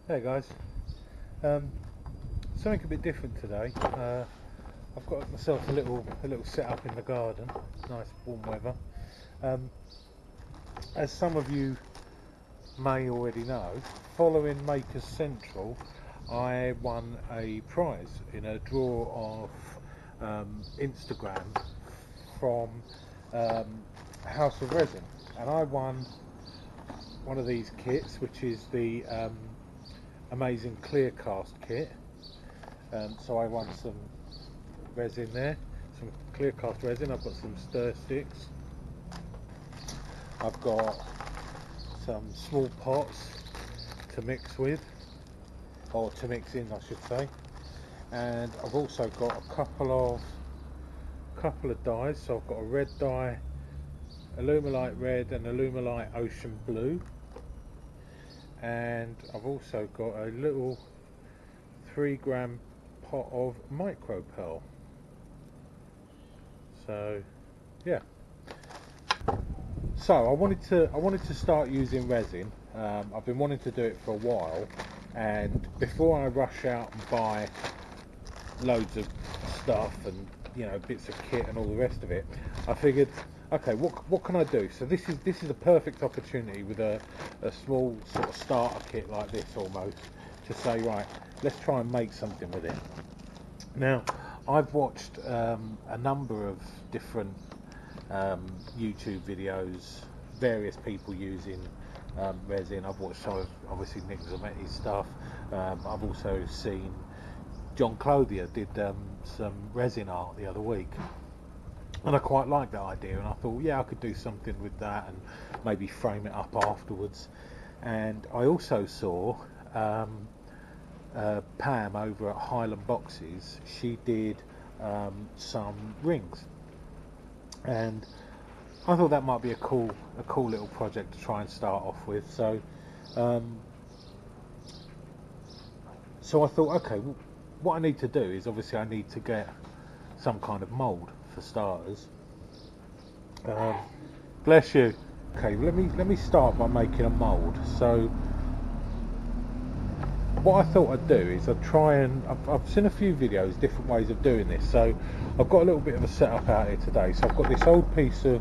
Hey guys, something a bit different today. I've got myself a little setup in the garden. It's nice warm weather. Um, as some of you may already know, following Makers Central, I won a prize in a draw off Instagram from House of Resin, and I won one of these kits, which is the amazing clear cast kit. So I won some resin there, some clear cast resin. I've got some stir sticks. I've got some small pots to mix with, or to mix in I should say, and I've also got a couple of dyes. So I've got a red dye, Alumilite red and Alumilite ocean blue, and I've also got a little 3-gram pot of micro pearl. So yeah, so I wanted to start using resin. I've been wanting to do it for a while, and before I rush out and buy loads of stuff and bits of kit and all the rest of it, I figured, okay, what can I do? So this is a perfect opportunity with a small sort of starter kit like this, almost, to say, right, let's try and make something with it. Now, I've watched a number of different YouTube videos, various people using resin. I've watched some of, obviously, Nick Zametti's stuff. I've also seen John Clothier did some resin art the other week, and I quite liked that idea, and I thought, yeah, I could do something with that and maybe frame it up afterwards. And I also saw Pam over at Highland Boxes. She did some rings, and I thought that might be a cool little project to try and start off with. So I thought, okay, well, what I need to do is, obviously I need to get some kind of mould for starters. Bless you. Okay, well, let me start by making a mould. So what I thought I'd do is I'd try and I've seen a few videos, different ways of doing this. So I've got a little bit of a setup out here today. So I've got this old piece of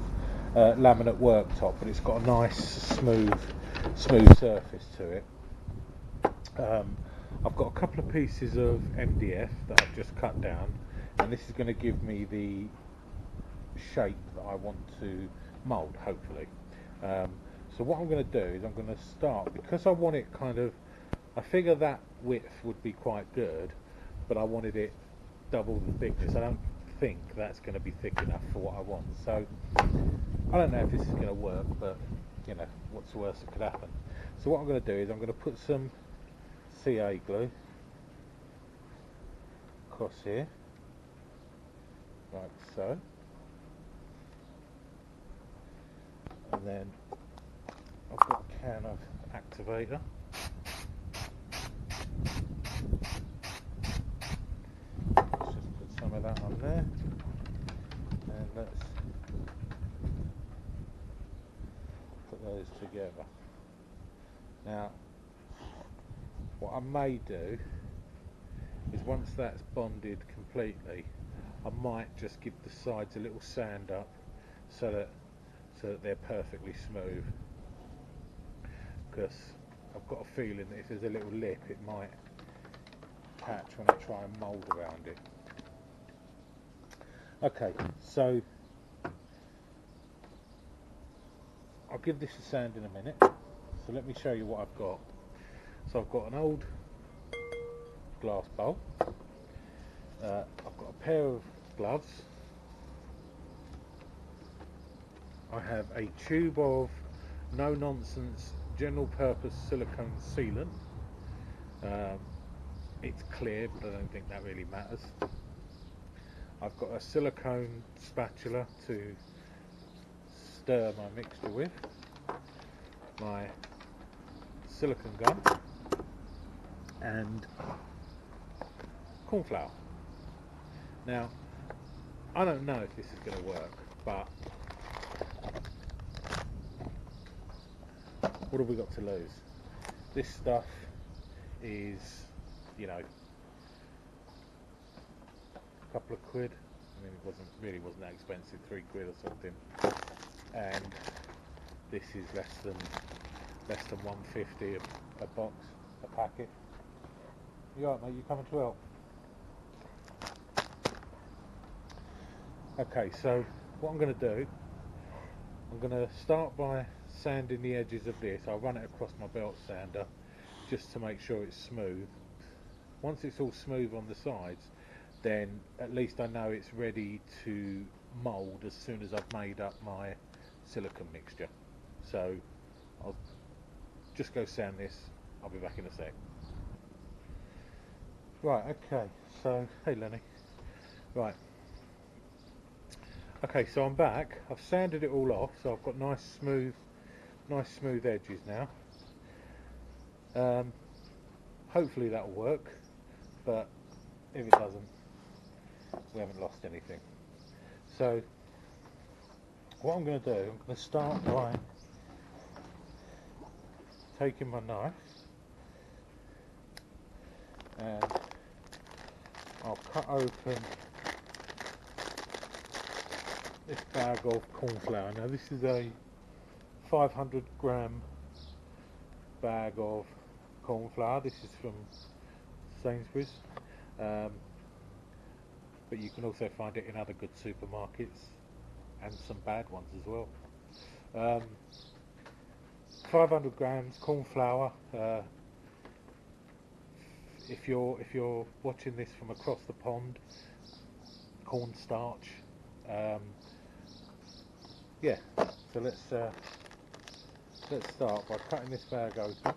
laminate worktop, but it's got a nice smooth surface to it. I've got a couple of pieces of MDF that I've just cut down, and this is going to give me the shape that I want to mould, hopefully. So what I'm going to do is I'm going to start, because I want it kind of, I figure that width would be quite good, but I wanted it double the thickness. I don't think that's going to be thick enough for what I want. So I don't know if this is going to work, but what's the worst that could happen? So what I'm going to do is I'm going to put some CA glue across here, like so, and then I've got a can of activator. Let's just put some of that on there, and let's put those together. Now, what I may do is, once that's bonded completely, I might just give the sides a little sand up so that they're perfectly smooth, because I've got a feeling that if there's a little lip, it might catch when I try and mould around it. Okay, so I'll give this a sand in a minute. So let me show you what I've got. So I've got an old glass bowl, I've got a pair of gloves, I have a tube of no nonsense general purpose silicone sealant. It's clear, but I don't think that really matters. I've got a silicone spatula to stir my mixture with, my silicone gun, and corn flour. Now, I don't know if this is going to work, but what have we got to lose? This stuff is, you know, a couple of quid. I mean, it wasn't that expensive, 3 quid or something. And this is less than 150 a box, a packet. You alright, mate? You coming to help? Okay, so what I'm going to do, I'm going to start by sanding the edges of this. I'll run it across my belt sander just to make sure it's smooth. Once it's all smooth on the sides, then at least I know it's ready to mould as soon as I've made up my silicone mixture. So I'll just go sand this. I'll be back in a sec. Right, okay, so hey Lenny. Right, okay, so I'm back. I've sanded it all off, so I've got nice smooth edges now. Hopefully that'll work, but if it doesn't, we haven't lost anything. So what I'm going to do, I'm going to start by taking my knife and I'll cut open this bag of corn flour. Now this is a 500 gram bag of corn flour. This is from Sainsbury's, but you can also find it in other good supermarkets and some bad ones as well. 500 grams corn flour. If you're watching this from across the pond, cornstarch. Yeah. So let's start by cutting this bag open,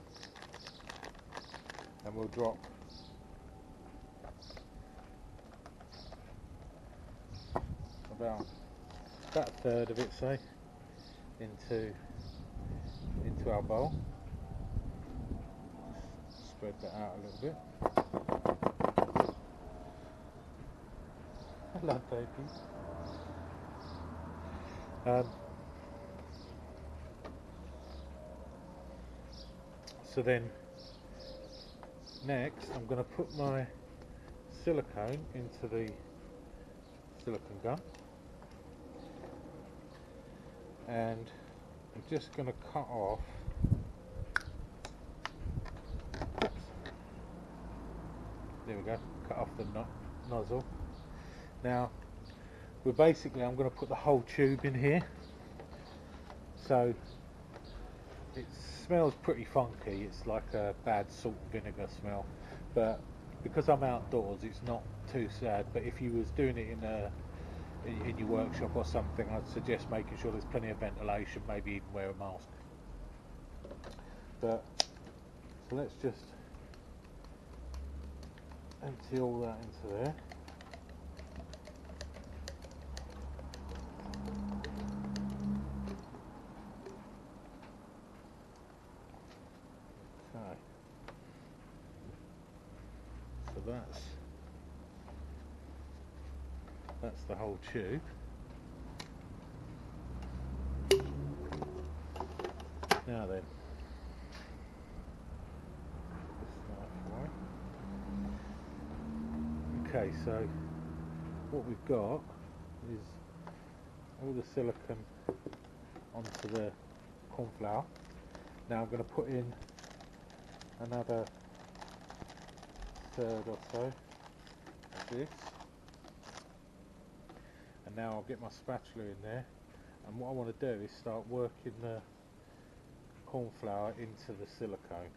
and we'll drop about a third of it, say, into our bowl. Just spread that out a little bit. Hello, baby. So then, next I'm going to put my silicone into the silicone gun, and I'm just going to cut off. There we go. Cut off the nozzle. Now, I'm going to put the whole tube in here. So it smells pretty funky. It's like a bad salt vinegar smell, but because I'm outdoors, it's not too sad. But if you was doing it in your workshop or something, I'd suggest making sure there's plenty of ventilation. Maybe even wear a mask. But so let's just empty all that into there. Okay. So that's the whole tube. Now then, okay, so what we've got is all the silicone onto the corn flour. Now I'm going to put in another third or so of this, and now I'll get my spatula in there, and what I want to do is start working the corn flour into the silicone.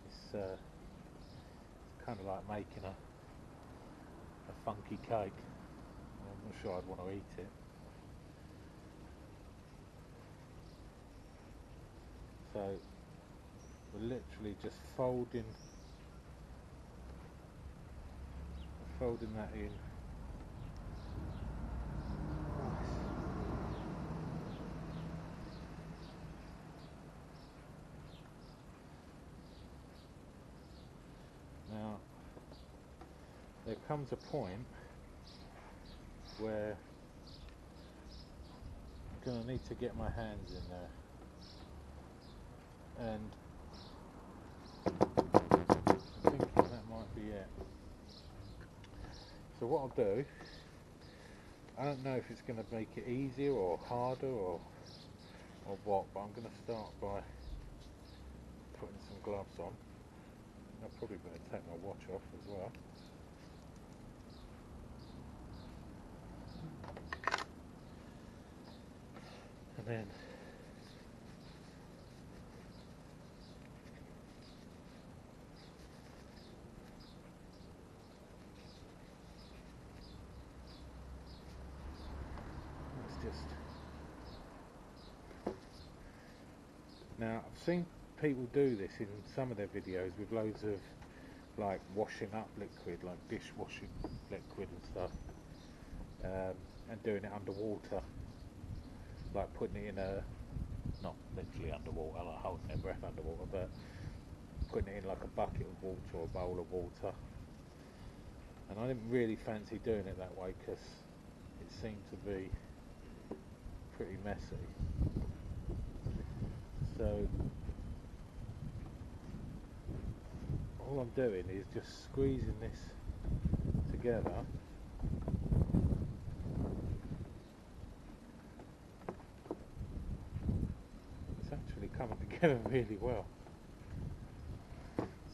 It's kind of like making a funky cake. I'm not sure I'd want to eat it. So we're literally just folding that in. Now there comes a point where I'm going to need to get my hands in there. and I'm thinking that might be it. So what I'll do, I don't know if it's going to make it easier or harder or what, but I'm going to start by putting some gloves on. I'll probably better take my watch off as well. And then let's just, now I've seen people do this in some of their videos with loads of like washing up liquid, like dishwashing liquid and stuff, and doing it underwater, like putting it in a, not literally underwater, like holding their breath underwater, but putting it in like a bucket of water or a bowl of water. And I didn't really fancy doing it that way because it seemed to be pretty messy. So all I'm doing is just squeezing this together. It's actually coming together really well.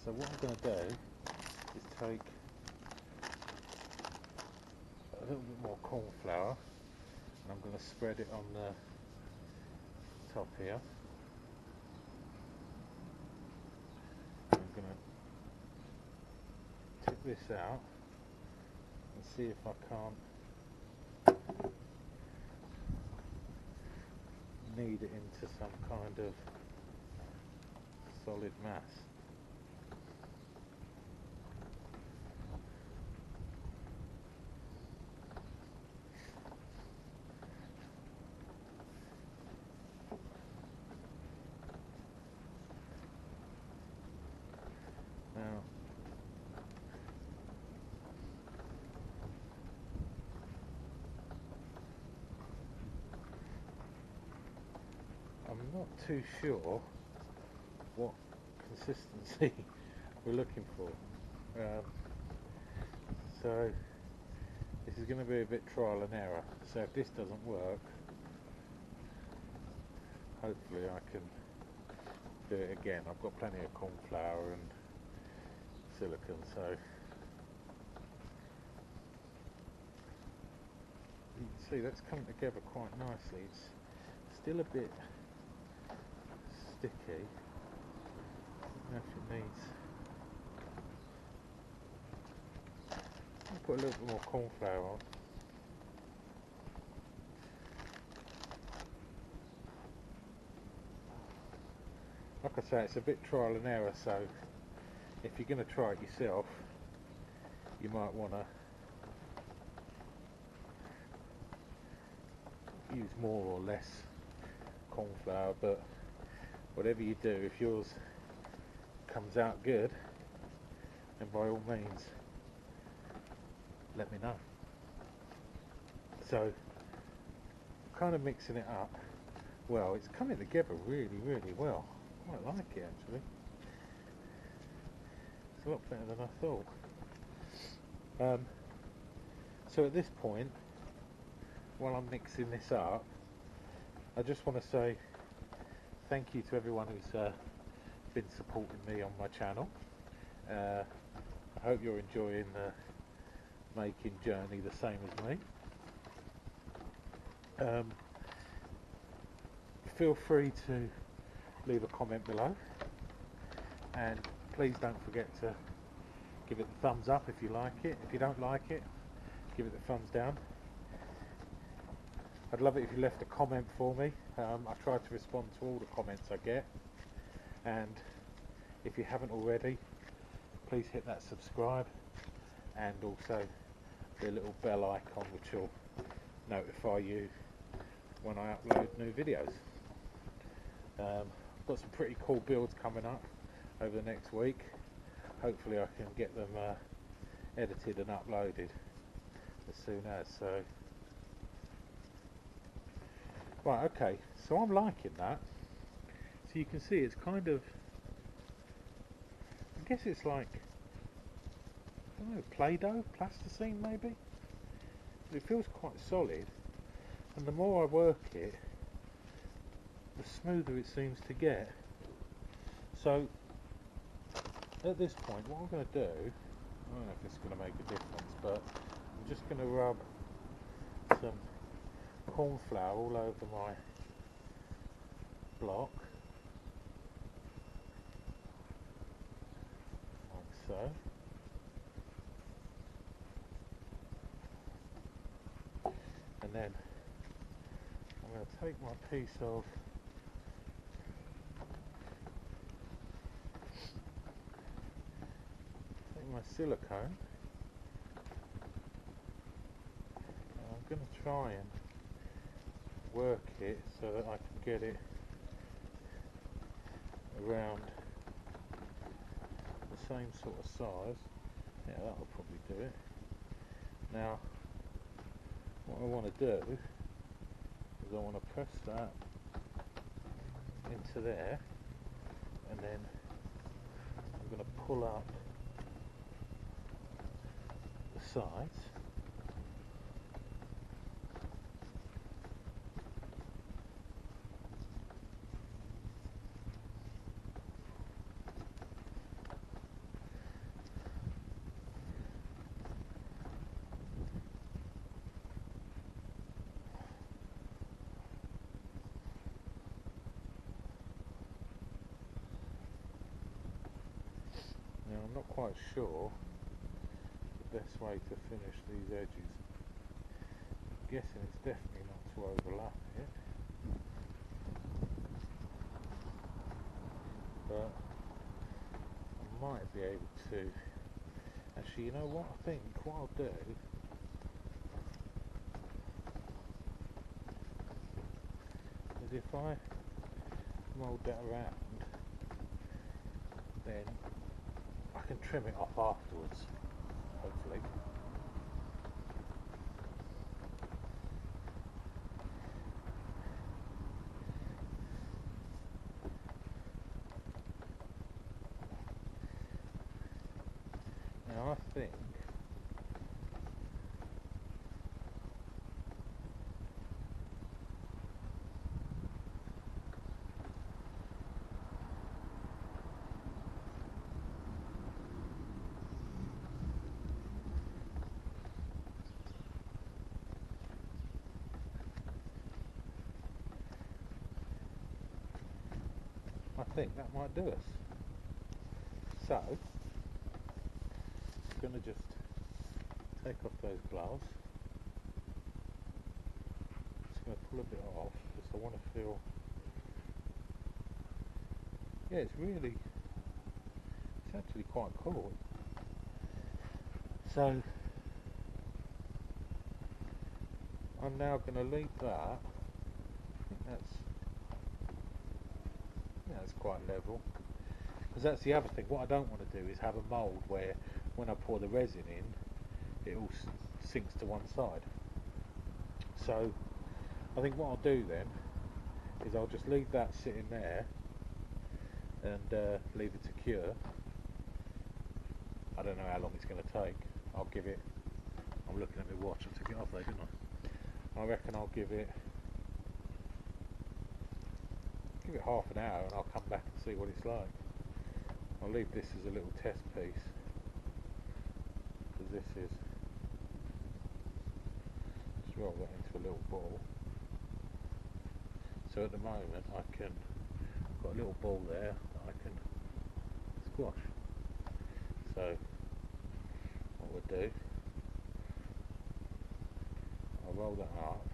So what I'm going to do is take a little bit more corn flour and I'm going to spread it on the top here. I'm going to tip this out and see if I can't knead it into some kind of solid mass. Now, I'm not too sure what consistency we're looking for, so this is going to be a bit trial and error. So if this doesn't work, hopefully I can do it again. I've got plenty of corn flour and silicone, so you can see that's coming together quite nicely. It's still a bit sticky. I don't know if it needs, I'll put a little bit more corn flour on. Like I say, it's a bit trial and error, so if you're going to try it yourself, you might want to use more or less corn flour, but whatever you do, if yours comes out good, then by all means let me know. So kind of mixing it up. Well, it's coming together really well. I quite like it actually. It's a lot better than I thought. So at this point, while I'm mixing this up, I just want to say thank you to everyone who's been supporting me on my channel. I hope you're enjoying the making journey the same as me. Feel free to leave a comment below, and please don't forget to give it the thumbs up if you like it. If you don't like it, give it the thumbs down. I'd love it if you left a comment for me. I try to respond to all the comments I get, and if you haven't already, please hit that subscribe and also the little bell icon, which will notify you when I upload new videos. I've got some pretty cool builds coming up over the next week. Hopefully I can get them edited and uploaded as soon as. So right, okay, so I'm liking that. So you can see it's kind of, I guess it's like, I don't know, Play-Doh, plasticine maybe? It feels quite solid, and the more I work it, the smoother it seems to get. So at this point, what I'm going to do, I don't know if it's going to make a difference, but I'm just going to rub some corn flour all over my block, like so. And then I'm going to take my piece of my silicone, and I'm going to try and work it so that I can get it around the same sort of size. Yeah, that will probably do it. Now, what I want to do is I want to press that into there, and then I'm going to pull up the sides. Now I'm not quite sure the best way to finish these edges. I'm guessing it's definitely not to overlap it, but I might be able to. Actually, you know what I think? What I'll do is if I mould that around, then I can trim it off afterwards, hopefully. Now I think that might do us. So I'm going to just take off those gloves. Just going to pull a bit off because I want to feel. Yeah, it's actually quite cool. So I'm now going to leave that. I think that's quite level. Because that's the other thing. What I don't want to do is have a mould where when I pour the resin in, it all sinks to one side. So I think what I'll do then is I'll just leave that sitting there and leave it to cure. I don't know how long it's going to take. I'll give it, I'm looking at my watch, I took it off there, didn't I? I reckon I'll give it half an hour and I'll come back and see what it's like. I'll leave this as a little test piece, because this is, just roll that into a little ball. So at the moment I've got a little ball there that I can squash. So what we'll do, I'll roll that up.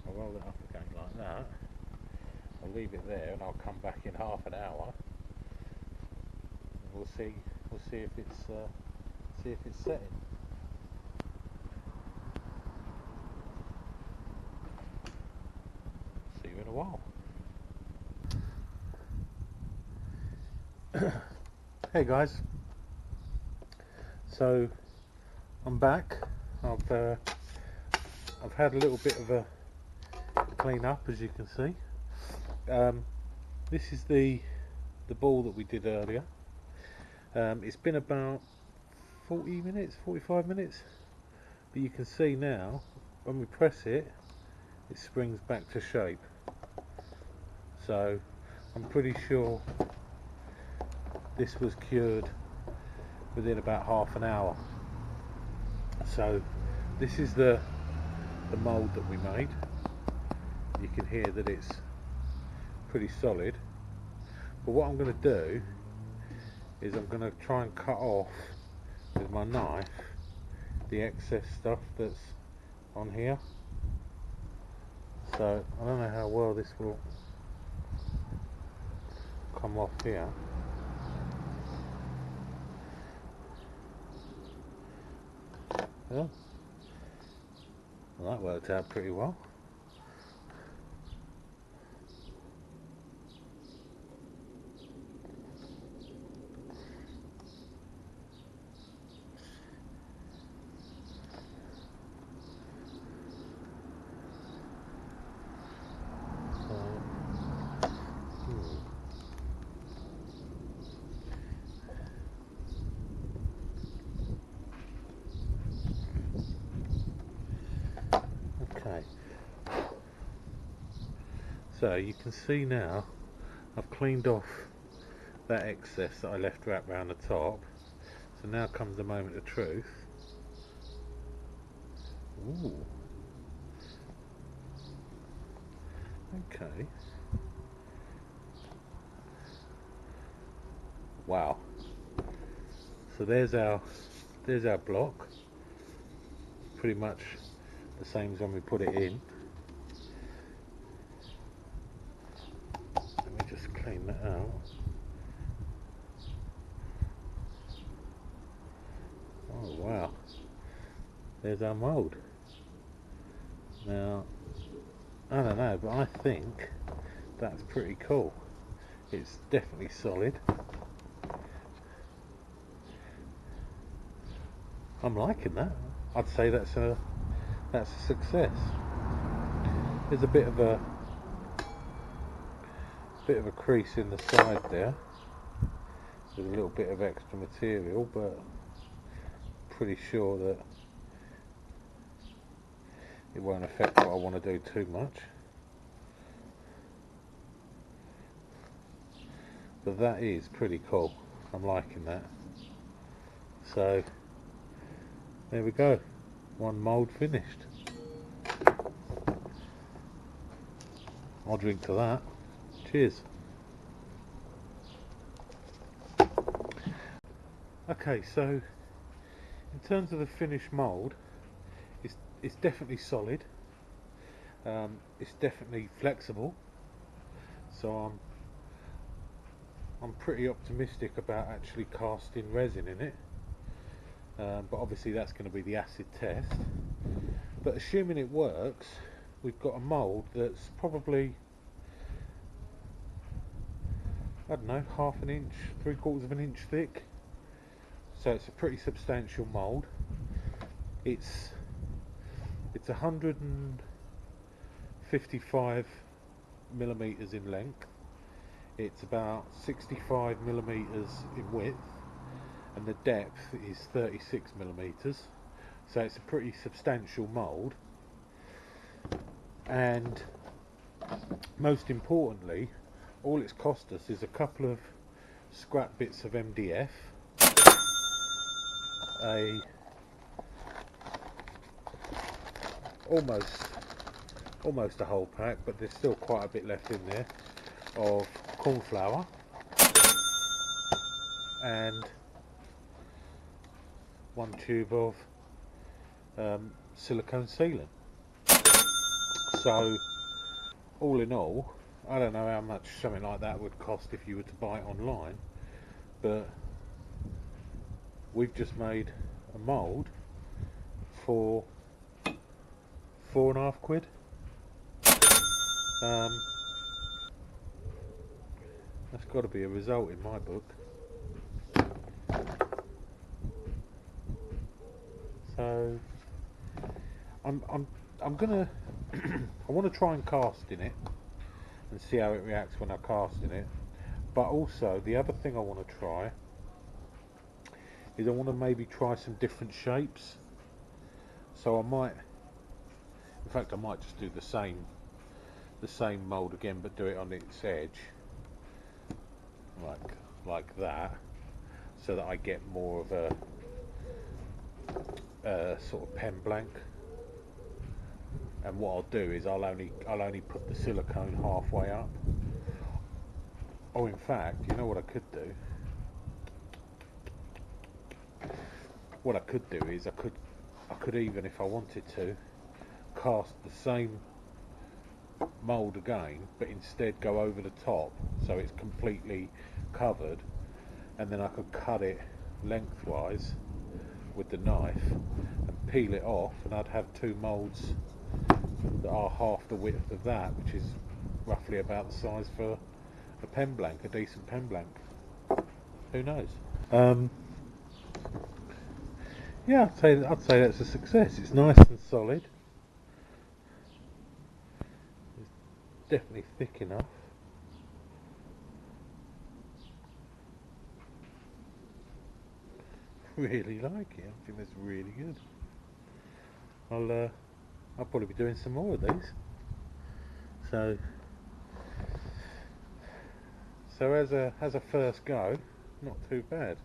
I'll roll it up again like that. I'll leave it there and I'll come back in half an hour. And we'll see if it's setting. See you in a while. Hey guys. So I'm back. I've had a little bit of a clean up, as you can see. This is the ball that we did earlier. It's been about 40 minutes, 45 minutes, but you can see now when we press it, it springs back to shape. So I'm pretty sure this was cured within about half an hour. So this is the mould that we made. You can hear that it's pretty solid, but what I'm going to do is I'm going to try and cut off with my knife the excess stuff that's on here. So I don't know how well this will come off here. Yeah. Well, that worked out pretty well. Okay, so you can see now I've cleaned off that excess that I left wrapped around the top. So now comes the moment of truth. Ooh. Okay. Wow. So there's our block. Pretty much the same as when we put it in. Let me just clean that out. Oh wow. There's our mould. Now, I don't know, but I think that's pretty cool. It's definitely solid. I'm liking that. I'd say that's a success. There's a bit of a crease in the side there. There's a little bit of extra material, but pretty sure that it won't affect what I want to do too much. But that is pretty cool. I'm liking that. So there we go. One mould finished. I'll drink to that. Cheers. Okay, so in terms of the finished mould, it's definitely solid. It's definitely flexible. So I'm pretty optimistic about actually casting resin in it. But obviously that's going to be the acid test. But assuming it works, we've got a mould that's probably, I don't know, half an inch, 3/4 of an inch thick. So it's a pretty substantial mould. It's 155 millimeters in length. It's about 65 millimeters in width, and the depth is 36 millimeters. So it's a pretty substantial mould. And most importantly, all it's cost us is a couple of scrap bits of MDF, almost a whole pack, but there's still quite a bit left in there, of corn flour, and one tube of silicone sealant. So all in all, I don't know how much something like that would cost if you were to buy it online, but we've just made a mould for £4.50. That's got to be a result in my book. So I'm gonna I want to try and cast in it and see how it reacts when I cast in it. But also the other thing I want to try is I want to maybe try some different shapes. So I might, in fact, I might just do the same mould again, but do it on its edge, like that, so that I get more of a sort of pen blank. And what I'll do is I'll only put the silicone halfway up. Oh, in fact, you know what I could do? What I could do is I could even, if I wanted to, cast the same mould again, but instead go over the top so it's completely covered, and then I could cut it lengthwise with the knife and peel it off, and I'd have two moulds that are half the width of that, which is roughly about the size for a pen blank, a decent pen blank. Who knows? Yeah, I'd say that's a success. It's nice and solid. It's definitely thick enough. Really like it. I think that's really good. I'll probably be doing some more of these. So as a first go, not too bad,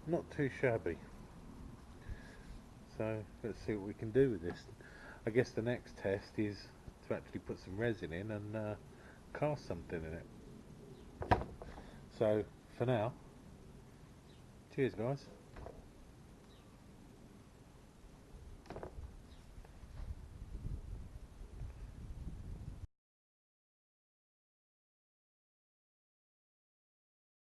not too shabby. So let's see what we can do with this. I guess the next test is to actually put some resin in and cast something in it. So for now, cheers guys.